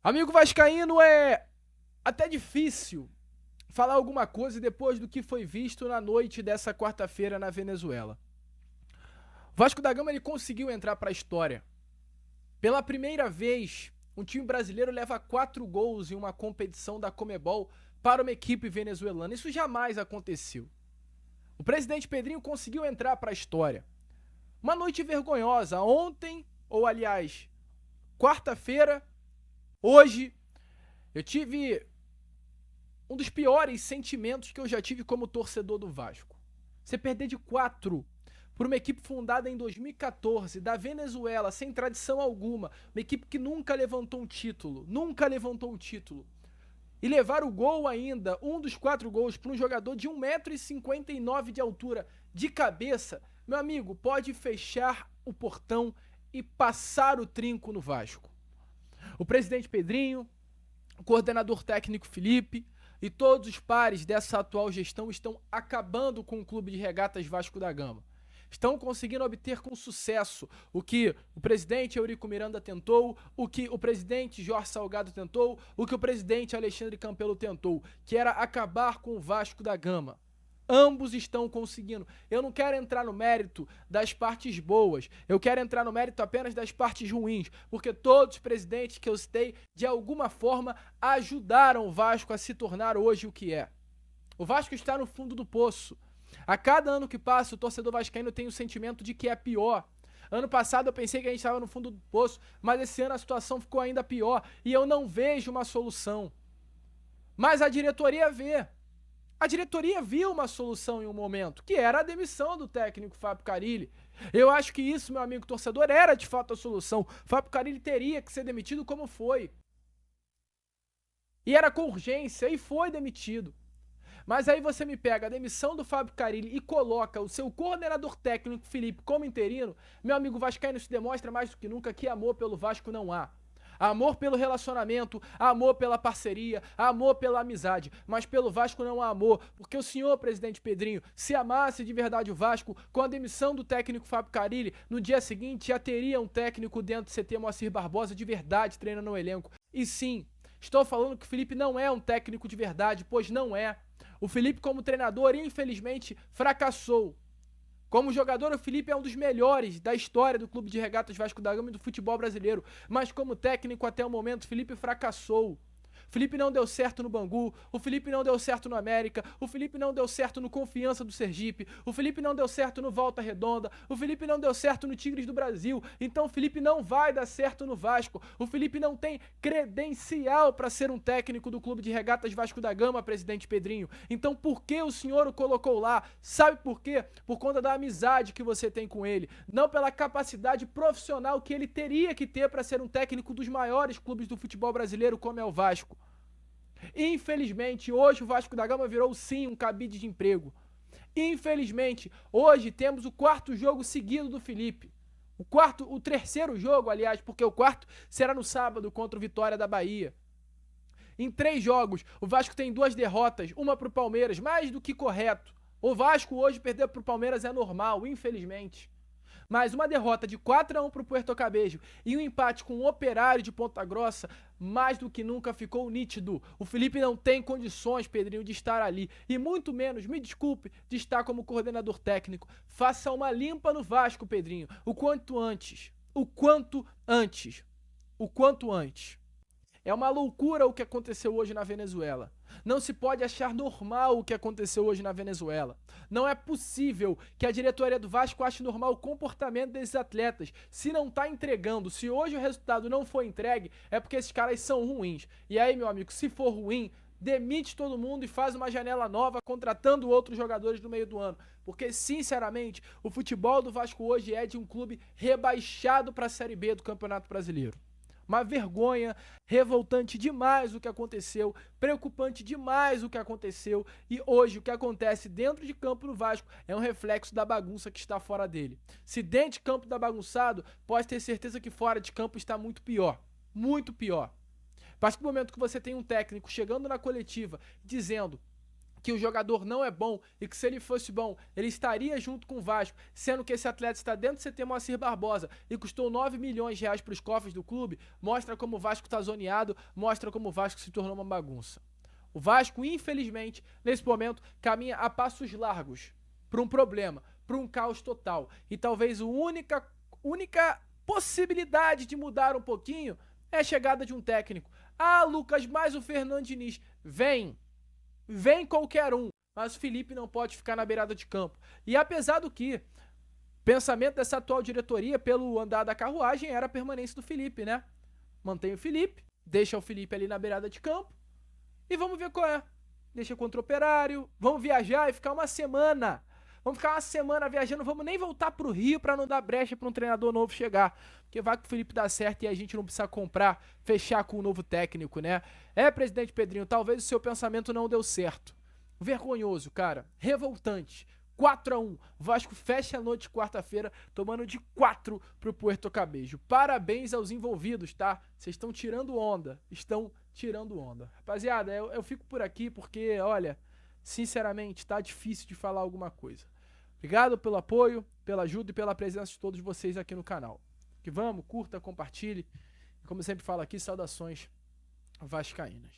Amigo vascaíno, é até difícil falar alguma coisa depois do que foi visto na noite dessa quarta-feira na Venezuela. O Vasco da Gama ele conseguiu entrar para a história. Pela primeira vez, um time brasileiro leva 4 gols em uma competição da Comebol para uma equipe venezuelana. Isso jamais aconteceu. O presidente Pedrinho conseguiu entrar para a história. Uma noite vergonhosa. Ontem, ou aliás, quarta-feira, hoje, eu tive um dos piores sentimentos que eu já tive como torcedor do Vasco. Você perder de 4 por uma equipe fundada em 2014, da Venezuela, sem tradição alguma, uma equipe que nunca levantou um título, e levar o gol ainda, um dos 4 gols, para um jogador de 1,59 m de altura, de cabeça, meu amigo, pode fechar o portão e passar o trinco no Vasco. O presidente Pedrinho, o coordenador técnico Felipe e todos os pares dessa atual gestão estão acabando com o clube de regatas Vasco da Gama. Estão conseguindo obter com sucesso o que o presidente Eurico Miranda tentou, o que o presidente Jorge Salgado tentou, o que o presidente Alexandre Campelo tentou, que era acabar com o Vasco da Gama. Ambos estão conseguindo. Eu não quero entrar no mérito das partes boas, eu quero entrar no mérito apenas das partes ruins, porque todos os presidentes que eu citei, de alguma forma, ajudaram o Vasco a se tornar hoje o que é. O Vasco está no fundo do poço. A cada ano que passa, o torcedor vascaíno tem o sentimento de que é pior. Ano passado eu pensei que a gente estava no fundo do poço, mas esse ano a situação ficou ainda pior e eu não vejo uma solução. Mas a diretoria vê. A diretoria viu uma solução em um momento, que era a demissão do técnico Fábio Carille. Eu acho que isso, meu amigo torcedor, era de fato a solução. Fábio Carille teria que ser demitido como foi. E era com urgência, e foi demitido. Mas aí você me pega a demissão do Fábio Carille e coloca o seu coordenador técnico, Felipe, como interino, meu amigo vascaíno, se demonstra mais do que nunca que amor pelo Vasco não há. Amor pelo relacionamento, amor pela parceria, amor pela amizade. Mas pelo Vasco não há amor, porque o senhor, presidente Pedrinho, se amasse de verdade o Vasco, com a demissão do técnico Fábio Carille, no dia seguinte já teria um técnico dentro do CT Moacir Barbosa de verdade treinando no elenco. E sim, estou falando que o Felipe não é um técnico de verdade, pois não é. O Felipe, como treinador, infelizmente, fracassou. Como jogador, o Felipe é um dos melhores da história do Clube de Regatas Vasco da Gama e do futebol brasileiro. Mas como técnico, até o momento, o Felipe fracassou. O Felipe não deu certo no Bangu, o Felipe não deu certo no América, o Felipe não deu certo no Confiança do Sergipe, o Felipe não deu certo no Volta Redonda, o Felipe não deu certo no Tigres do Brasil, então o Felipe não vai dar certo no Vasco. O Felipe não tem credencial para ser um técnico do Clube de Regatas Vasco da Gama, presidente Pedrinho. Então por que o senhor o colocou lá? Sabe por quê? Por conta da amizade que você tem com ele, não pela capacidade profissional que ele teria que ter para ser um técnico dos maiores clubes do futebol brasileiro, como é o Vasco. Infelizmente, hoje o Vasco da Gama virou sim um cabide de emprego. Infelizmente, hoje temos o 4º jogo seguido do Felipe. O terceiro jogo, aliás, porque o quarto será no sábado contra o Vitória da Bahia. Em 3 jogos, o Vasco tem 2 derrotas, uma pro Palmeiras, mais do que correto. O Vasco hoje perder pro Palmeiras é normal, infelizmente. Mas uma derrota de 4-1 pro Puerto Cabejo e um empate com o Operário de Ponta Grossa, mais do que nunca ficou nítido. O Felipe não tem condições, Pedrinho, de estar ali. E muito menos, me desculpe, de estar como coordenador técnico. Faça uma limpa no Vasco, Pedrinho. O quanto antes. O quanto antes. O quanto antes. É uma loucura o que aconteceu hoje na Venezuela. Não se pode achar normal o que aconteceu hoje na Venezuela. Não é possível que a diretoria do Vasco ache normal o comportamento desses atletas. Se não tá entregando, se hoje o resultado não foi entregue, é porque esses caras são ruins. E aí, meu amigo, se for ruim, demite todo mundo e faz uma janela nova contratando outros jogadores no meio do ano. Porque, sinceramente, o futebol do Vasco hoje é de um clube rebaixado para a Série B do Campeonato Brasileiro. Uma vergonha, revoltante demais o que aconteceu, preocupante demais o que aconteceu, e hoje o que acontece dentro de campo no Vasco é um reflexo da bagunça que está fora dele. Se dentro de campo está bagunçado, pode ter certeza que fora de campo está muito pior. Muito pior. A partir do momento que você tem um técnico chegando na coletiva dizendo que o jogador não é bom e que se ele fosse bom, ele estaria junto com o Vasco, sendo que esse atleta está dentro do CT Moacir Barbosa e custou 9 milhões de reais para os cofres do clube, mostra como o Vasco está zoneado, mostra como o Vasco se tornou uma bagunça. O Vasco, infelizmente, nesse momento, caminha a passos largos para um problema, para um caos total. E talvez a única possibilidade de mudar um pouquinho é a chegada de um técnico. Ah, Lucas, mas o Fernando Diniz vem qualquer um, mas o Felipe não pode ficar na beirada de campo. E apesar do que, pensamento dessa atual diretoria, pelo andar da carruagem, era a permanência do Felipe, né? Mantém o Felipe, deixa o Felipe ali na beirada de campo e vamos ver qual é. Deixa contra o Operário, vamos viajar e ficar uma semana. Vamos ficar uma semana viajando, vamos nem voltar pro Rio pra não dar brecha pra um treinador novo chegar. Porque vai que o Felipe dá certo e a gente não precisa comprar, fechar com um novo técnico, né? Presidente Pedrinho, talvez o seu pensamento não deu certo. Vergonhoso, cara. Revoltante. 4-1. Vasco fecha a noite de quarta-feira, tomando de 4 pro Puerto Cabello. Parabéns aos envolvidos, tá? Vocês estão tirando onda. Estão tirando onda. Rapaziada, eu fico por aqui porque, olha, sinceramente, tá difícil de falar alguma coisa. Obrigado pelo apoio, pela ajuda e pela presença de todos vocês aqui no canal. Que vamos, curta, compartilhe. E como eu sempre falo aqui, saudações vascaínas.